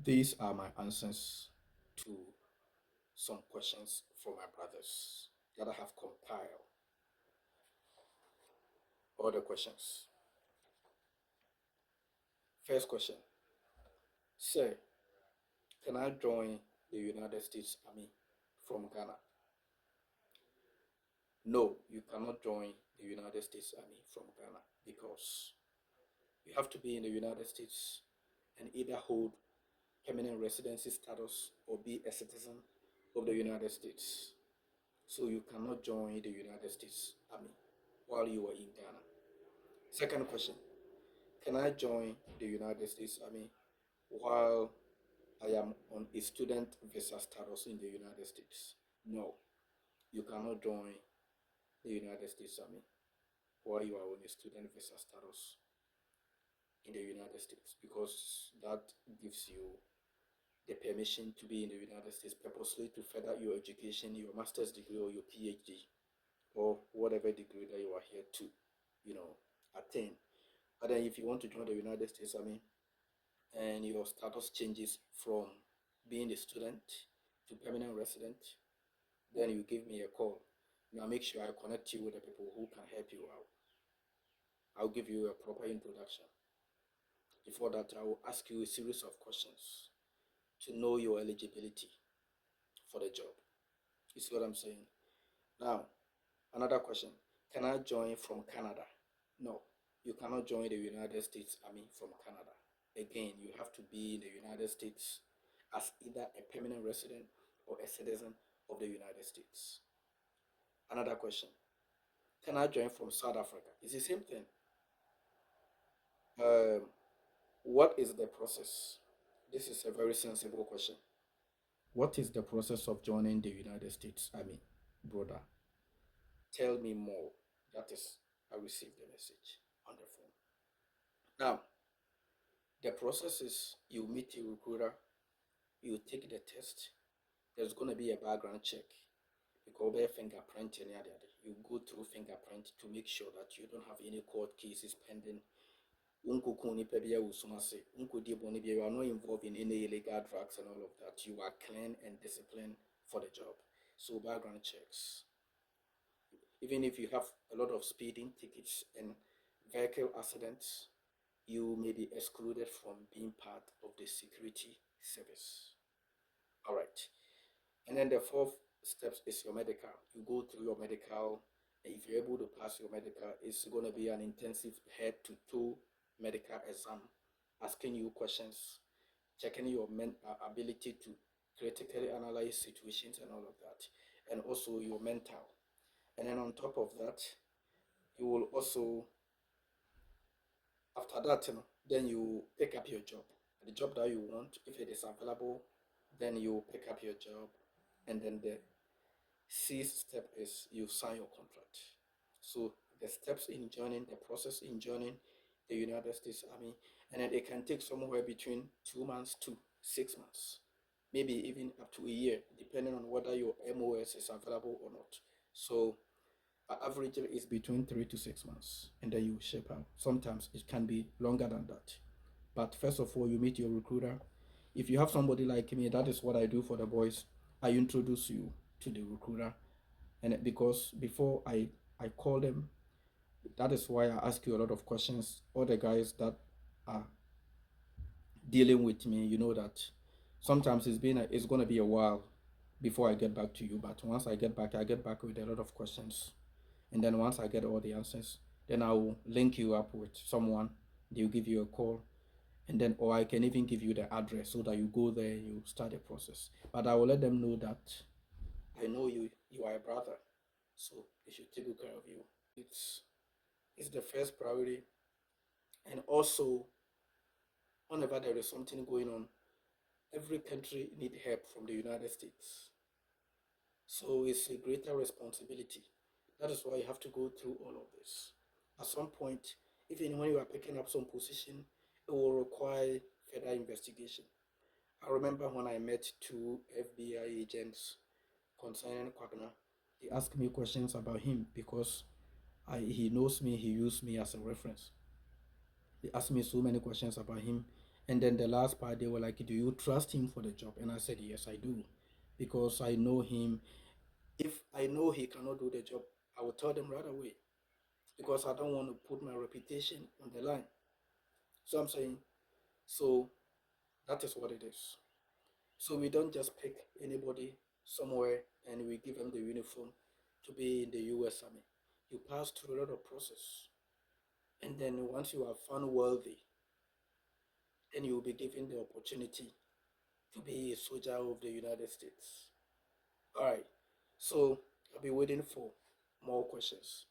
These are my answers to some questions from my brothers that I have compiled. All the questions. First question. Sir, can I join the United States Army from Ghana? No, you cannot join the United States Army from Ghana because you have to be in the United States and either hold permanent residency status or be a citizen of the United States. So you cannot join the United States Army while you are in Ghana. Second question. Can I join the United States Army while I am on a student visa status in the United States? No, you cannot join the United States Army while you are on a student visa status in the United States because that gives you the permission to be in the United States purposely to further your education, your master's degree or your PhD or whatever degree that you are here to, you know, attain. But then if you want to join the United States Army and your status changes from being a student to permanent resident, then you give me a call. Now make sure I connect you with the people who can help you out. I'll give you a proper introduction. Before that, I will ask you a series of questions to know your eligibility for the job. You see what I'm saying? Now, another question. Can I join from Canada? No, you cannot join the United States Army from Canada. Again, you have to be in the United States as either a permanent resident or a citizen of the United States. Another question. Can I join from South Africa? It's the same thing. Um, what is the process? This is a very sensible question. What is the process of joining the United States Army, brother? Tell me more. That is, I received the message on the phone. Now, the process is you meet a recruiter, you take the test, there's going to be a background check. Because be fingerprint and other, you go through fingerprint to make sure that you don't have any court cases pending. You are not involved in any illegal drugs and all of that. You are clean and disciplined for the job. So background checks. Even if you have a lot of speeding tickets and vehicle accidents, you may be excluded from being part of the security service. All right. And then the fourth steps is your medical. You go through your medical. If you're able to pass your medical, it's going to be an intensive head to toe medical exam, asking you questions, checking your ability to critically analyze situations and all of that, and also your mental. And then on top of that, you will also, after that, then you pick up your job. The job that you want, if it is available, then you pick up your job, and then the sixth step is you sign your contract. So the steps in joining, the process in joining the United States Army, and then it can take somewhere between 2 months to 6 months, maybe even up to a year, depending on whether your MOS is available or not. So average is between 3 to 6 months, and then you ship out. Sometimes it can be longer than that. But first of all, you meet your recruiter. If you have somebody like me, that is what I do for the boys. I introduce you to the recruiter, and because before I call them, that is why I ask you a lot of questions. All the guys that are dealing with me, you know that sometimes it's gonna be a while before I get back to you. But once I get back with a lot of questions, and then once I get all the answers, then I will link you up with someone. They'll give you a call, and then or I can even give you the address so that you go there, you start the process. But I will let them know that I know you are a brother, so they should take good care of you. It's the first priority, and also whenever there is something going on, every country need help from the United States. So it's a greater responsibility. That is why you have to go through all of this. At some point, even when you are picking up some position, it will require further investigation. I remember when I met two FBI agents concerning Kwagna, they asked me questions about him because he knows me, he used me as a reference. They asked me so many questions about him, And then the last part, they were like, "Do you trust him for the job?" And I said, "Yes, I do, because I know him. If I know he cannot do the job, I will tell them right away, because I don't want to put my reputation on the line." So I'm saying, so that is what it is. So we don't just pick anybody somewhere and we give them the uniform to be in the US Army. You pass through a lot of process. And then once you are found worthy, then you will be given the opportunity to be a soldier of the United States. All right. So I'll be waiting for more questions.